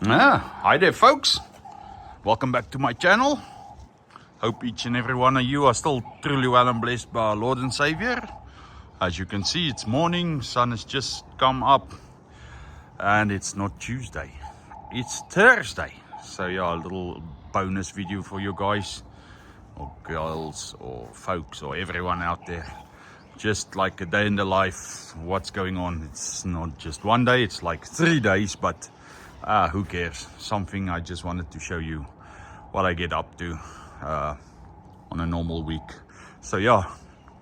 Hi there, folks. Welcome back to my channel. Hope each and every one of you are still truly well and blessed by our Lord and Savior. As you can see, it's morning, sun has just come up, and it's not Tuesday, it's Thursday. So yeah, a little bonus video for you guys, or girls, or folks, or everyone out there. Just like a day in the life, what's going on. It's not just one day, it's like 3 days, but who cares? Something I just wanted to show you what I get up to on a normal week. So yeah,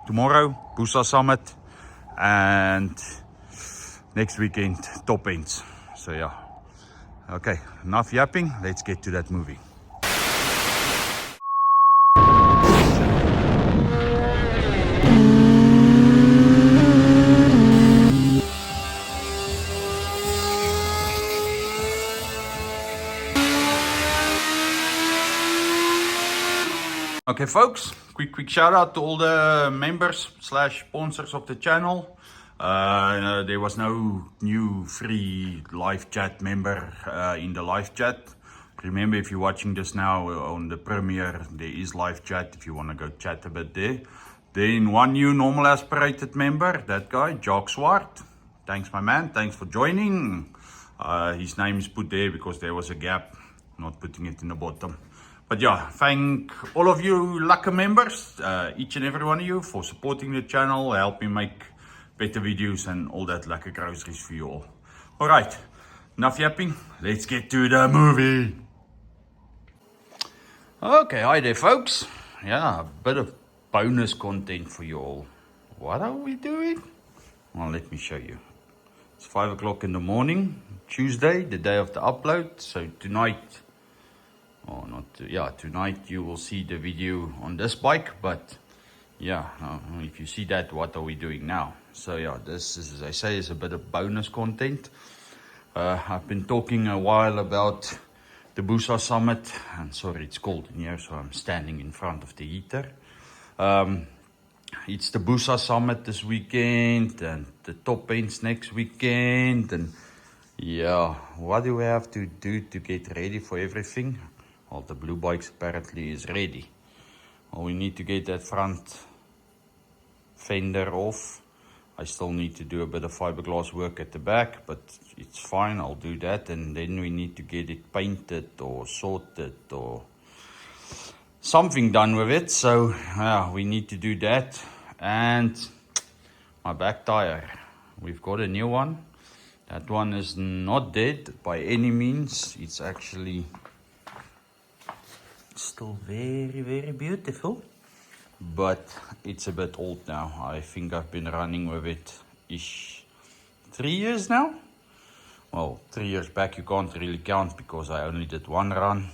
tomorrow Busa Summit, and next weekend Top Ends. So yeah, okay, enough yapping, let's get to that movie. Okay, folks, quick shout out to all the members / sponsors of the channel. There was no new free live chat member in the live chat. Remember, if you're watching this now on the premiere, there is live chat if you want to go chat a bit there. Then one new normal aspirated member, that guy, Jock Swart. Thanks, my man. Thanks for joining. His name is put there because there was a gap, not putting it in the bottom. But yeah, thank all of you Lekker members, each and every one of you, for supporting the channel, helping make better videos and all that lekker groceries for you all. Alright, enough yapping, let's get to the movie. Okay, hi there, folks. Yeah, a bit of bonus content for you all. What are we doing? Well, let me show you. It's 5 o'clock in the morning, Tuesday, the day of the upload. So tonight, tonight you will see the video on this bike. But yeah, if you see that, what are we doing now? So yeah, this is, as I say, is a bit of bonus content. I've been talking a while about the Busa Summit, and sorry, it's cold in here, so I'm standing in front of the heater. It's the Busa Summit this weekend, and the Top Ends next weekend, and yeah, what do we have to do to get ready for everything? Well, the blue bikes apparently is ready. Well, we need to get that front fender off. I still need to do a bit of fiberglass work at the back, but it's fine, I'll do that. And then we need to get it painted or sorted or something done with it. So yeah, we need to do that. And my back tire, we've got a new one. That one is not dead by any means. It's actually still very beautiful, but it's a bit old now. I think I've been running with it 3 years now. Well, 3 years back you can't really count because I only did one run,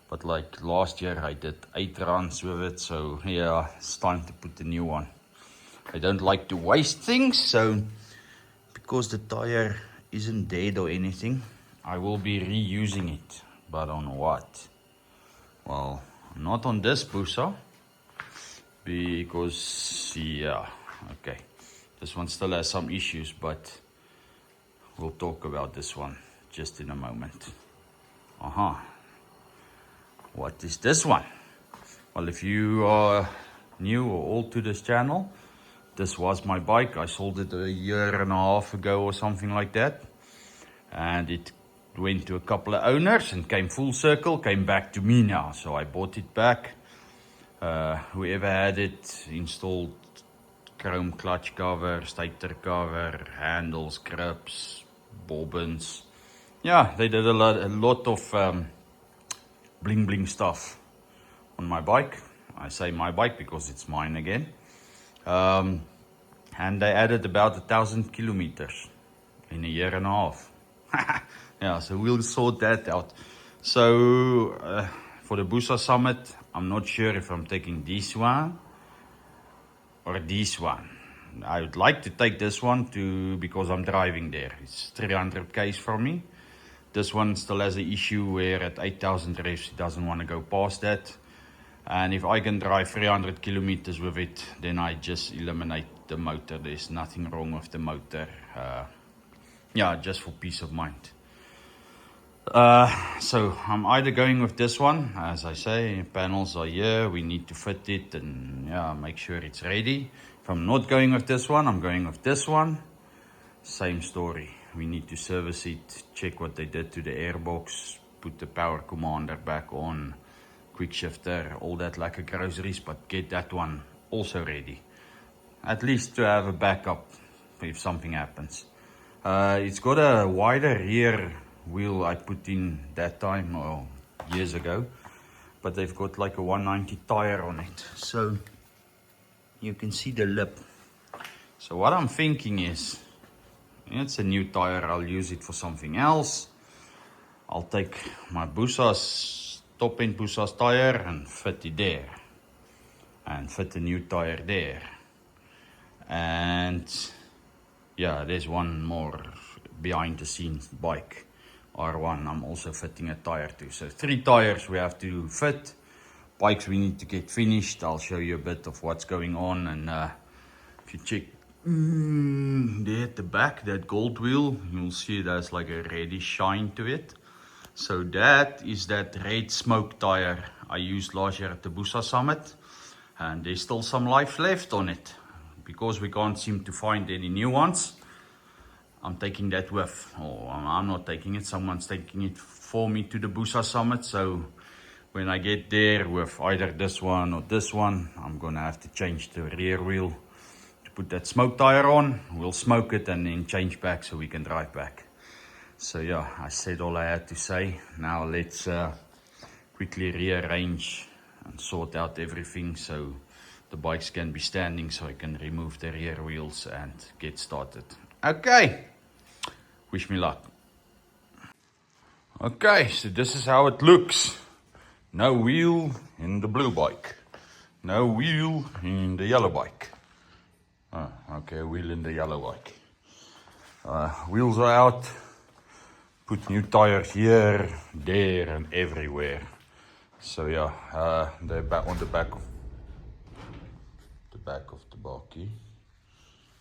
but like last year I did 8 runs with it. So yeah, it's time to put the new one. I don't like to waste things, so because the tire isn't dead or anything, I will be reusing it. But on what? Well, not on this Busa, because yeah, okay, this one still has some issues, but we'll talk about this one just in a moment. What is this one? Well, if you are new or old to this channel, this was my bike. I sold it a year and a half ago or something like that, and it went to a couple of owners and came full circle, came back to me now. So I bought it back. Whoever had it installed chrome clutch cover, stator cover, handles, grips, bobbins. Yeah, they did a lot of bling stuff on my bike. I say my bike because it's mine again. And they added about 1,000 kilometers in a year and a half. Yeah, so we'll sort that out. So for the Busa Summit, I'm not sure if I'm taking this one or this one. I would like to take this one because I'm driving there. It's 300 k's from me. This one still has an issue where at 8,000 revs it doesn't want to go past that. And if I can drive 300 kilometers with it, then I just eliminate the motor. There's nothing wrong with the motor. Yeah, just for peace of mind. So I'm either going with this one, as I say, panels are here, we need to fit it and yeah, make sure it's ready. If I'm not going with this one, I'm going with this one. Same story. We need to service it, check what they did to the airbox, put the power commander back on, quick shifter, all that like a groceries, but get that one also ready. At least to have a backup if something happens. It's got a wider rear wheel I put in that time, or years ago, but they've got like a 190 tire on it, so you can see the lip. So what I'm thinking is, it's a new tire, I'll use it for something else. I'll take my Busa's, top end Busa's tire and fit it there, and fit a new tire there. And yeah, there's one more behind the scenes bike, R1, I'm also fitting a tire to. So 3 tires we have to fit. Bikes we need to get finished. I'll show you a bit of what's going on. And if you check there at the back, that gold wheel, you'll see there's like a reddish shine to it. So that is that red smoke tire I used last year at the Busa Summit. And there's still some life left on it. Because we can't seem to find any new ones, I'm taking that with, or I'm not taking it, someone's taking it for me to the Busa Summit. So when I get there with either this one or this one, I'm gonna have to change the rear wheel to put that smoke tire on. We'll smoke it and then change back so we can drive back. So yeah, I said all I had to say. Now let's quickly rearrange and sort out everything so the bikes can be standing, so I can remove the rear wheels and get started. Okay, wish me luck. Okay, so this is how it looks. No wheel in the blue bike. No wheel in the yellow bike. Oh, okay, a wheel in the yellow bike. Wheels are out. Put new tires here, there and everywhere. So yeah, they're back on the back of the bakkie.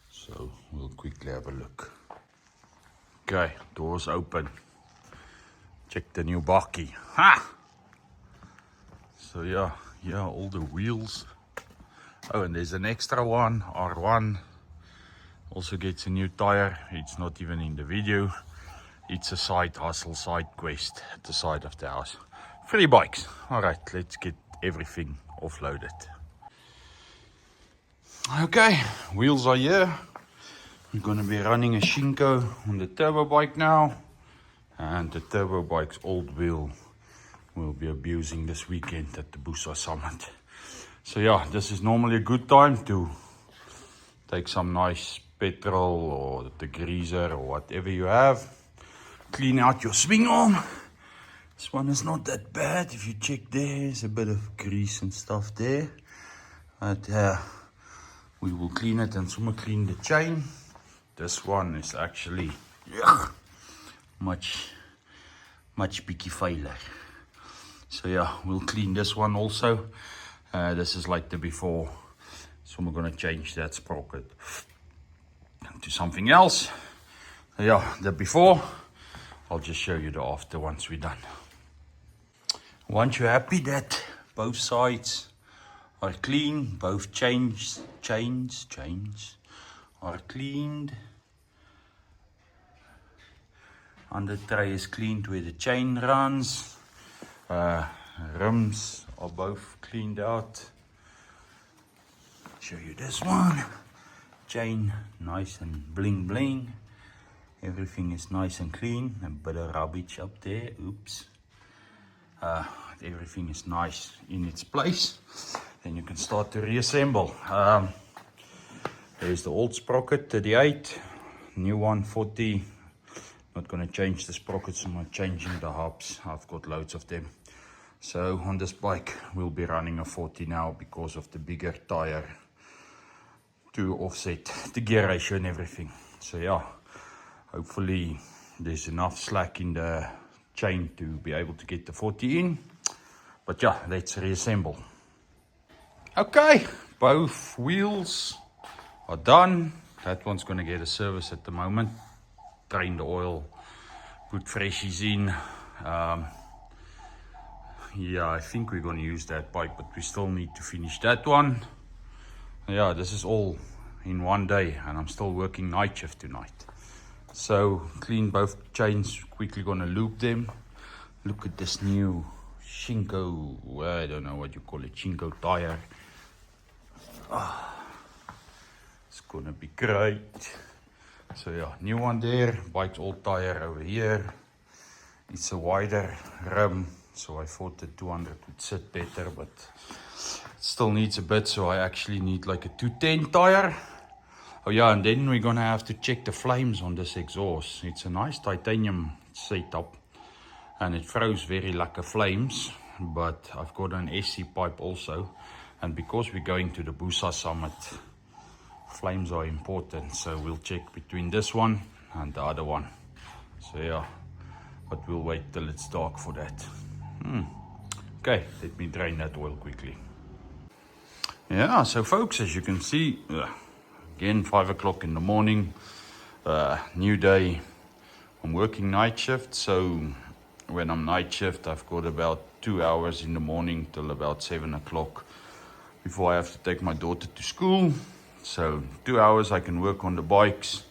So we'll quickly have a look. Okay, doors open. Check the new bakkie. Ha! So yeah, all the wheels. Oh, and there's an extra one, R1. Also gets a new tire. It's not even in the video. It's a side hustle, side quest at the side of the house. 3 bikes. Alright, let's get everything offloaded. Okay, wheels are here. We're gonna be running a Shinko on the turbo bike now. And the turbo bike's old wheel we'll be abusing this weekend at the Busa Summit. So yeah, this is normally a good time to take some nice petrol or the greaser or whatever you have. Clean out your swing arm. This one is not that bad. If you check there's a bit of grease and stuff there. But we will clean it and someone clean the chain. This one is actually much picky failure. So yeah, we'll clean this one also. This is like the before. So we're gonna change that sprocket to something else. Yeah, the before. I'll just show you the after once we're done. Once you're happy that both sides are clean, both chains are cleaned. Under tray is cleaned where the chain runs. Rims are both cleaned out. Show you this one. Chain nice and bling bling. Everything is nice and clean. A bit of rubbish up there. Oops. Everything is nice in its place. Then you can start to reassemble. There's the old sprocket, 38. New one, 40. Not going to change the sprockets, I'm changing the hubs. I've got loads of them. So on this bike we'll be running a 40 now because of the bigger tire to offset the gear ratio and everything. So yeah, hopefully there's enough slack in the chain to be able to get the 40 in. But yeah, let's reassemble. Okay, both wheels are done. That one's going to get a service at the moment. Drain the oil, put freshies in, Yeah, I think we're going to use that bike, but we still need to finish that one. Yeah, this is all in one day, and I'm still working night shift tonight. So clean both chains, quickly gonna loop them. Look at this new Shinko, I don't know what you call it, Shinko tire. It's gonna be great. So yeah, new one there, bike's all tire over here. It's a wider rim, so I thought the 200 would sit better, but it still needs a bit, so I actually need like a 210 tire. Oh yeah, and then we're gonna have to check the flames on this exhaust. It's a nice titanium setup, and it throws very lacquer flames, but I've got an SC pipe also, and because we're going to the Busa Summit, flames are important, so we'll check between this one and the other one. So yeah, but we'll wait till it's dark for that. Okay, let me drain that oil quickly. Yeah, so folks, as you can see, again 5 o'clock in the morning, new day. I'm working night shift, so when I'm night shift I've got about 2 hours in the morning till about 7 o'clock before I have to take my daughter to school. So 2 hours I can work on the bikes,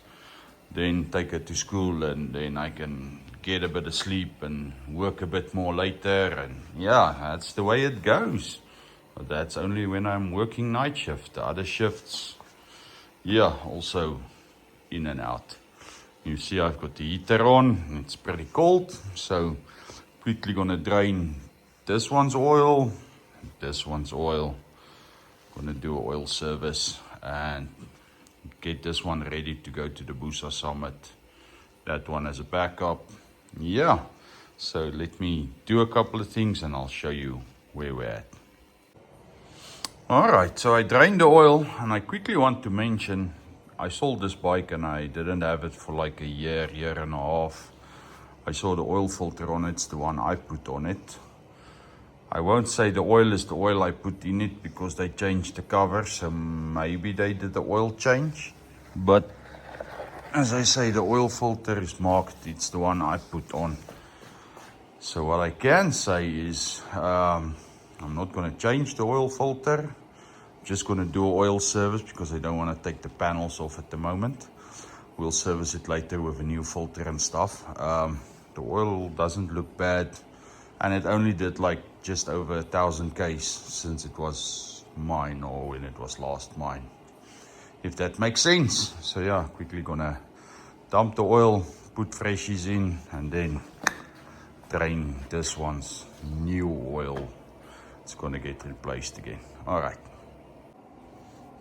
then take her to school, and then I can get a bit of sleep and work a bit more later. And yeah, that's the way it goes. But that's only when I'm working night shift. The other shifts, yeah, also in and out. You see I've got the heater on, it's pretty cold, so quickly gonna drain this one's oil, gonna do an oil service and get this one ready to go to the Busa Summit. That one as a backup. Yeah, so let me do a couple of things and I'll show you where we're at. Alright, so I drained the oil, and I quickly want to mention I sold this bike and I didn't have it for like a year and a half. I saw the oil filter on it, it's the one I put on it. I won't say the oil is the oil I put in it because they changed the cover, so maybe they did the oil change. But as I say, the oil filter is marked, it's the one I put on. So what I can say is I'm not going to change the oil filter. Just going to do an oil service because I don't want to take the panels off at the moment. We'll service it later with a new filter and stuff. The oil doesn't look bad, and it only did like just over 1,000 Ks since it was mine, or when it was last mine, if that makes sense. So yeah, quickly gonna dump the oil, put freshies in, and then drain this one's new oil. It's gonna get replaced again. All right.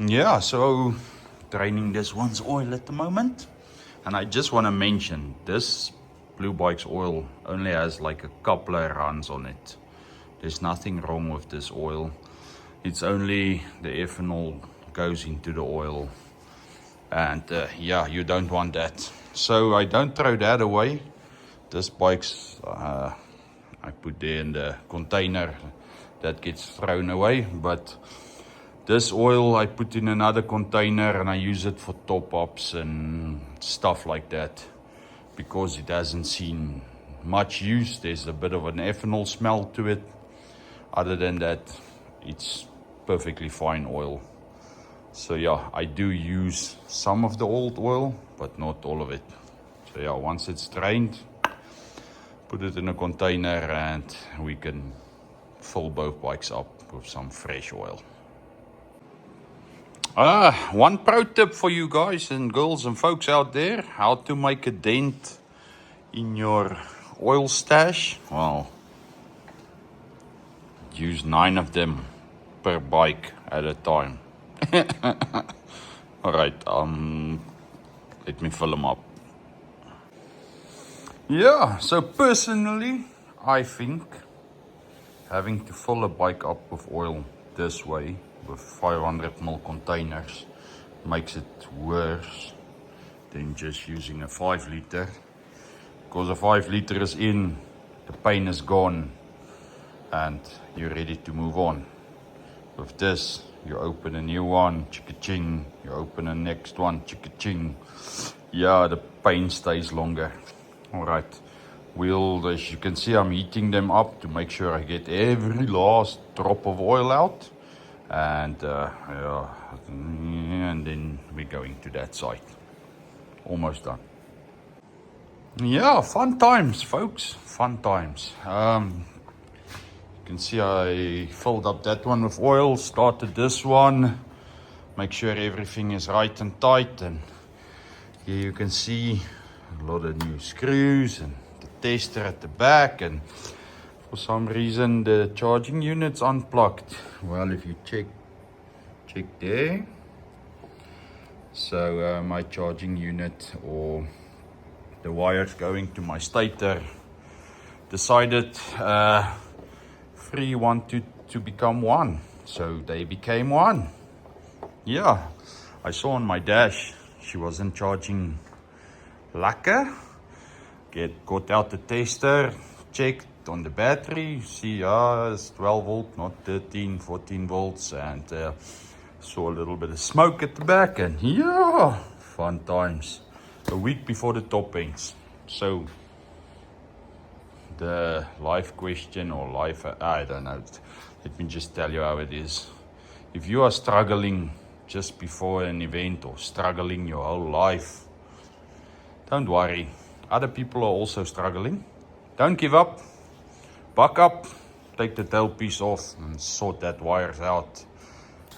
Yeah, so draining this one's oil at the moment. And I just want to mention, this Blue Bikes oil only has like a couple of runs on it. There's nothing wrong with this oil. It's only the ethanol goes into the oil. And yeah, you don't want that. So I don't throw that away. This bike's, I put there in the container, that gets thrown away. But this oil I put in another container and I use it for top-ups and stuff like that because it hasn't seen much use. There's a bit of an ethanol smell to it. Other than that, it's perfectly fine oil. So yeah, I do use some of the old oil, but not all of it. So yeah, once it's drained, put it in a container and we can fill both bikes up with some fresh oil. One pro tip for you guys and girls and folks out there, how to make a dent in your oil stash. Well, use 9 of them per bike at a time. Alright, let me fill them up. Yeah, so personally, I think having to fill a bike up with oil this way, with 500ml containers, makes it worse than just using a 5 liter. Because a 5 liter is in, the pain is gone, and you're ready to move on. With this, you open a new one, chicka-ching, you open the next one, chicka-ching. Yeah, the pain stays longer. Alright, As you can see, I'm heating them up to make sure I get every last drop of oil out. And yeah, and then we're going to that site. Almost done. Yeah, fun times, folks. Fun times. You can see I filled up that one with oil, started this one. Make sure everything is right and tight. And here you can see a lot of new screws and the tester at the back. And for some reason the charging unit's unplugged. Well, if you check there. So my charging unit, or the wires going to my stator, decided 3 wanted to become 1. So they became 1. Yeah, I saw on my dash she wasn't charging lekker. Got out the tester, checked on the battery, see it's 12 volt, not 13, 14 volts, and saw a little bit of smoke at the back, and yeah, fun times. A week before the top ends. So the life question, or life, I don't know, let me just tell you how it is. If you are struggling just before an event, or struggling your whole life, don't worry. Other people are also struggling. Don't give up. Buck up. Take the tailpiece off and sort that wires out.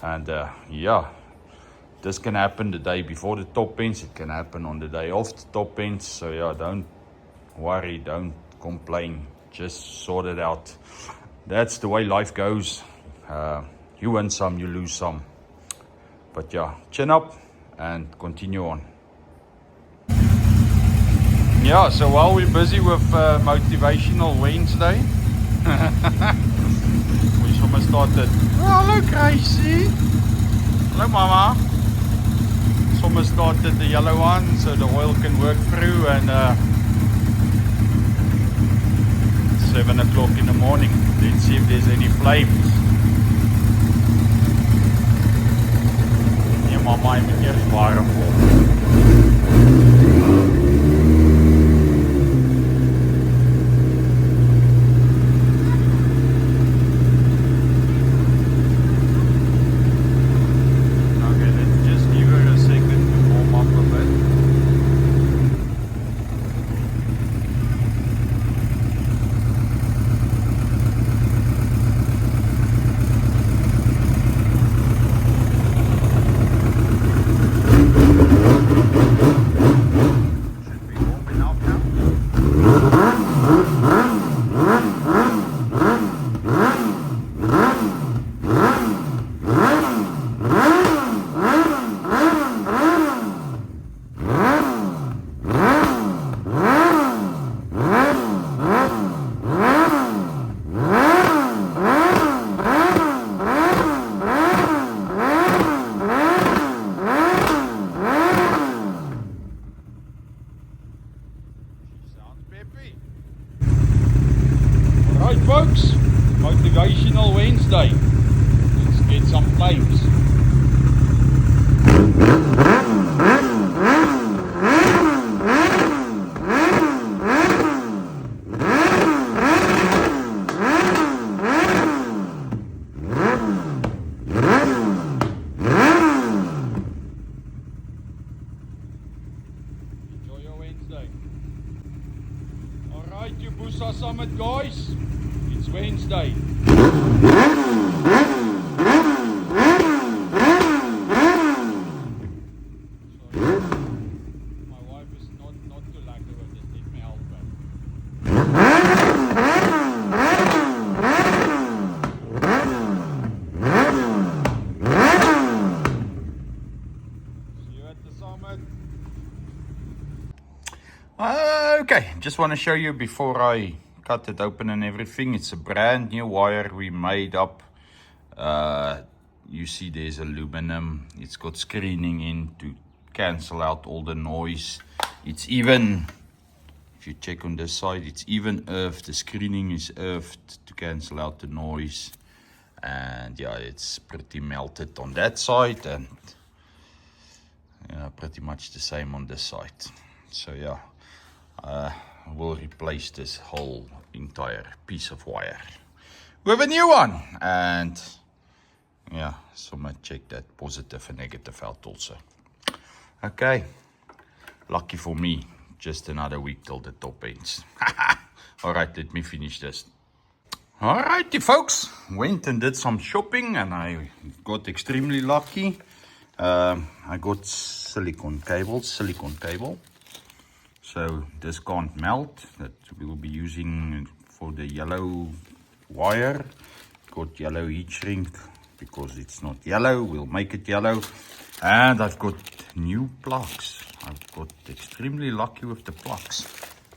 And yeah, this can happen the day before the top ends. It can happen on the day of the top ends. So yeah, don't worry. Don't complain. Just sort it out. That's the way life goes. You win some, you lose some. But yeah, chin up and continue on. Yeah, so while we're busy with Motivational Wednesday, we almost started. Oh, hello, Gracie. Hello, Mama. Almost started the yellow one so the oil can work through, and 7 o'clock in the morning. Let's see if there's any flames. Ja, Mama, je moet eerst warm worden. Alright folks, Motivational Wednesday. Let's get some flames. Enjoy your Wednesday. Alright, you Busa Summit guys. It's Wednesday. Sorry, my wife is not too lucky with this. Let me help her. See you at the summit. Okay, just want to show you before I cut it open and everything. It's a brand new wire we made up. You see there's aluminum. It's got screening in to cancel out all the noise. It's even, if you check on this side, it's even earthed. The screening is earthed to cancel out the noise. And yeah, it's pretty melted on that side, and pretty much the same on this side. So yeah, we'll replace this whole entire piece of wire with a new one. And yeah, so I'm gonna check that positive and negative out also. Okay, lucky for me, just another week till the top ends. All right, let me finish this. Alrighty folks, went and did some shopping and I got extremely lucky. I got silicone cable. So this can't melt, that we will be using for the yellow wire. Got yellow heat shrink because it's not yellow, we'll make it yellow. And I've got new plugs. I've got extremely lucky with the plugs.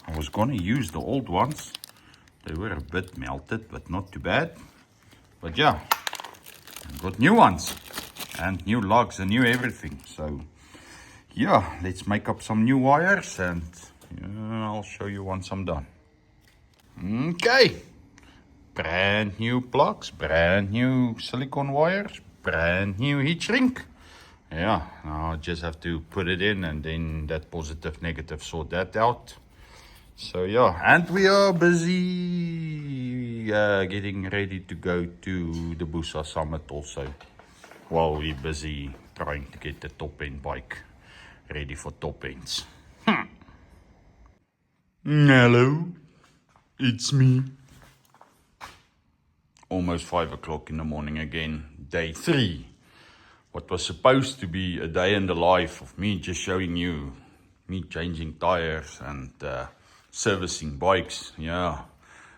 I was gonna use the old ones. They were a bit melted, but not too bad. But yeah, I got new ones and new lugs and new everything. So yeah, let's make up some new wires and I'll show you once I'm done. Okay, brand new plugs, brand new silicone wires, brand new heat shrink. Yeah, now I just have to put it in and then that positive, negative, sort that out. So yeah, and we are busy getting ready to go to the Busa Summit also. While we're busy trying to get the top end bike ready for top ends. Hello, it's me. Almost 5 o'clock in the morning again, day 3. What was supposed to be a day in the life of me just showing you me changing tires and servicing bikes, yeah,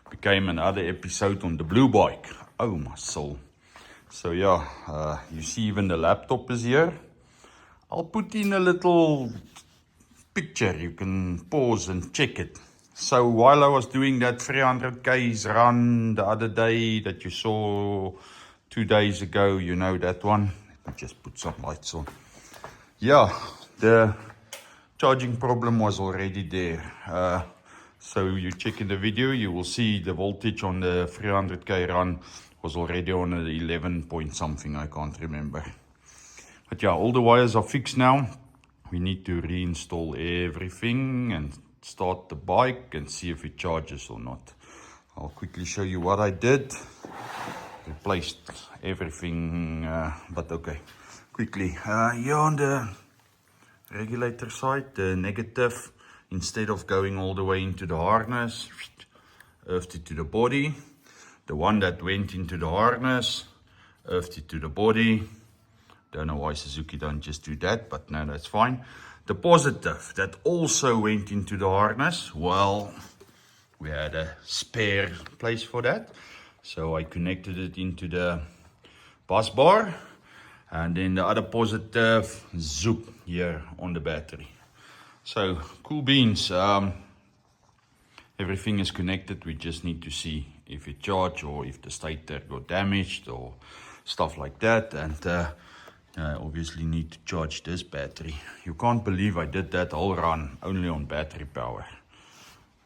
became another episode on the blue bike. Oh my soul. So yeah, you see even the laptop is here. I'll put in a little picture, you can pause and check it. So while I was doing that 300 Ks run the other day that you saw 2 days ago, you know that one. Let me just put some lights on. Yeah, the charging problem was already there. So you check in the video, you will see the voltage on the 300k run was already on 11 point something, I can't remember. But yeah, all the wires are fixed now. We need to reinstall everything and start the bike and see if it charges or not. I'll quickly show you what I did. Replaced everything, but okay. Quickly, here on the regulator side, the negative, instead of going all the way into the harness, earthed it to the body. The one that went into the harness, earthed it to the body. Don't know why Suzuki don't just do that, but no, that's fine. The positive that also went into the harness, well, we had a spare place for that. So I connected it into the bus bar. And then the other positive, zoop, here on the battery. So, cool beans. Everything is connected. We just need to see if it charged or if the stator got damaged or stuff like that. And obviously need to charge this battery. You can't believe I did that whole run only on battery power.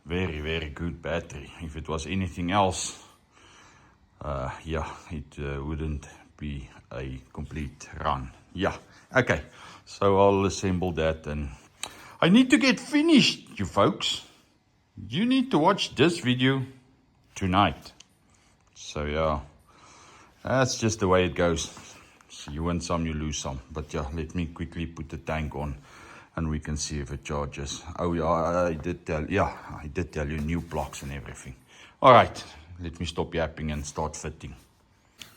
Very, very good battery. If it was anything else, yeah, it wouldn't be a complete run. Yeah, okay. So I'll assemble that and I need to get finished, you folks. You need to watch this video tonight. So yeah, that's just the way it goes. So you win some, you lose some. But yeah, let me quickly put the tank on and we can see if it charges. Oh yeah, I did tell you new plugs and everything. All right, let me stop yapping and start fitting.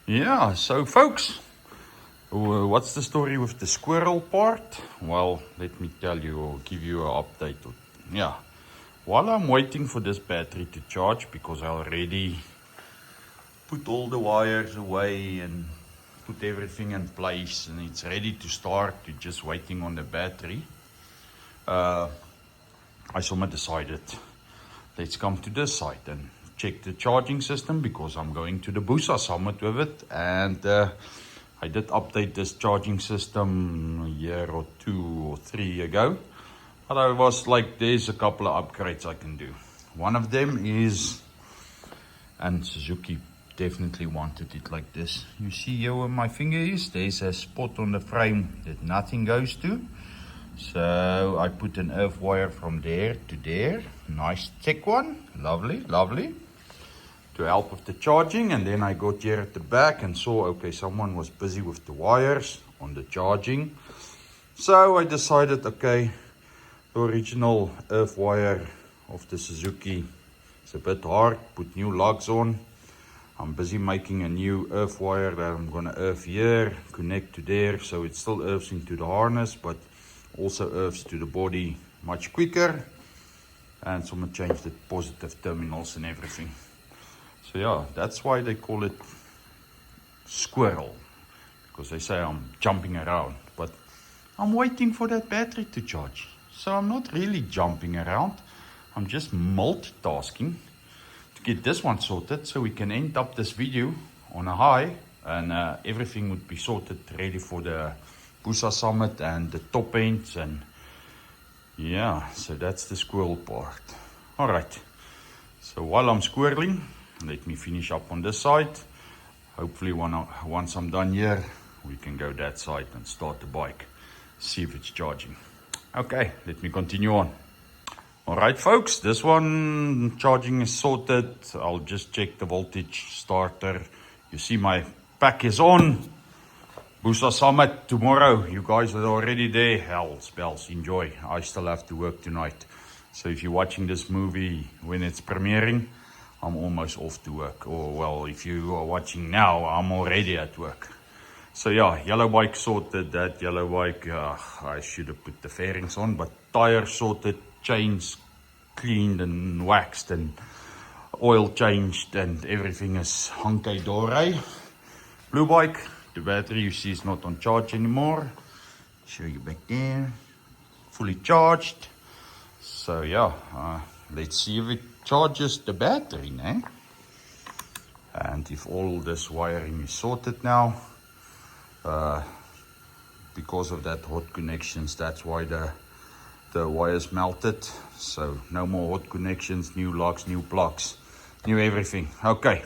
Yeah, so folks, what's the story with the squirrel part? Well, let me tell you or give you an update. Yeah, while I'm waiting for this battery to charge, because I already put all the wires away and put everything in place and it's ready to start, you're just waiting on the battery. I somehow decided, let's come to this site and check the charging system because I'm going to the Busa Summit with it. And I did update this charging system a year or 2 or 3 ago. But I was like, there's a couple of upgrades I can do. One of them is, and Suzuki definitely wanted it like this. You see here where my finger is, there's a spot on the frame that nothing goes to. So I put an earth wire from there to there. Nice thick one. Lovely, lovely. To help with the charging. And then I got here at the back and saw, okay, someone was busy with the wires on the charging. So I decided, okay, the original earth wire of the Suzuki, it's a bit hard. Put new lugs on. I'm busy making a new earth wire that I'm gonna earth here, connect to there, so it still earths into the harness, but also earths to the body much quicker. And so I'm gonna change the positive terminals and everything. So yeah, that's why they call it squirrel, because they say I'm jumping around, but I'm waiting for that battery to charge. So I'm not really jumping around, I'm just multitasking to get this one sorted, so we can end up this video on a high, and everything would be sorted, ready for the Busa Summit and the top ends. And yeah, so that's the squirrel part. All right, so while I'm squirreling, let me finish up on this side. Hopefully once I'm done here, we can go that side and start the bike, see if it's charging. Okay, let me continue on. All right, folks, this one charging is sorted. I'll just check the voltage starter. You see my pack is on. Busa Summit tomorrow. You guys are already there. Hells bells, enjoy. I still have to work tonight. So if you're watching this movie when it's premiering, I'm almost off to work. Or well, if you are watching now, I'm already at work. So yeah, yellow bike sorted. That yellow bike, I should have put the fairings on, but tires sorted, chains cleaned and waxed and oil changed, and everything is hunky dory. Blue bike, the battery you see is not on charge anymore. Show you back there, fully charged. So yeah, let's see if it charges the battery now. And if all this wiring is sorted now, because of that hot connections, that's why the wires melted. So no more hot connections, new locks, new plugs, new everything. Okay,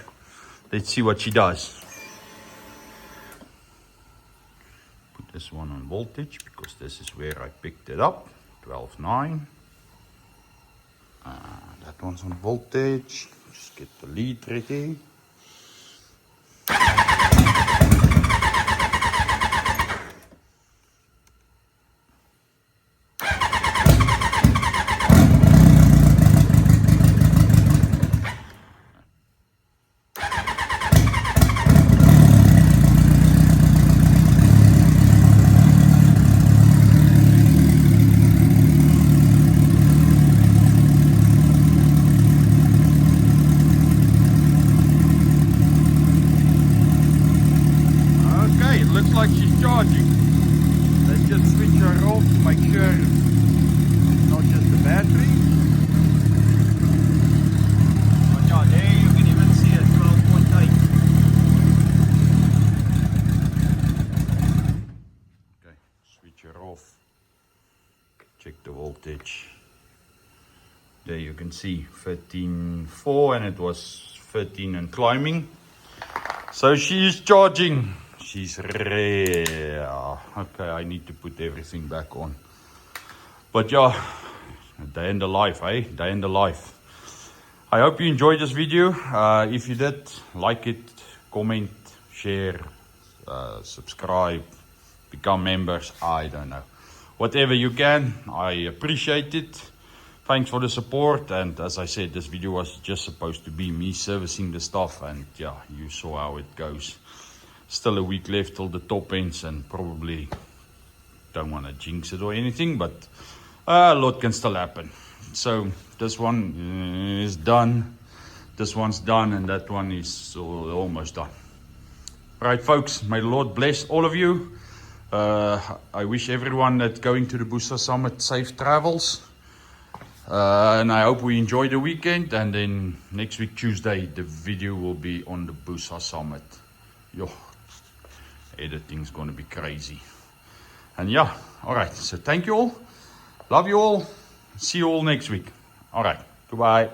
let's see what she does. Put this one on voltage, because this is where I picked it up, 12.9. That one's on voltage. Just get the lead ready. Looks like she's charging. Let's just switch her off to make sure it's not just the battery. But yeah, there you can even see it, 12.8. Okay, switch her off. Check the voltage. There you can see 13.4, and it was 13 and climbing. So she is charging. She's rare. Okay, I need to put everything back on. But yeah, day in the life, eh? Day in the life. I hope you enjoyed this video. If you did, like it, comment, share, subscribe, become members. I don't know. Whatever you can, I appreciate it. Thanks for the support. And as I said, this video was just supposed to be me servicing the stuff. And yeah, you saw how it goes. Still a week left till the top ends, and probably don't want to jinx it or anything, but a lot can still happen. So this one is done, this one's done, and that one is almost done. Right, folks, may the Lord bless all of you. I wish everyone that's going to the Busa Summit safe travels, and I hope we enjoy the weekend. And then next week Tuesday the video will be on the Busa Summit. Yo, editing's gonna be crazy. And yeah, all right, so thank you all, love you all, see you all next week. All right, goodbye.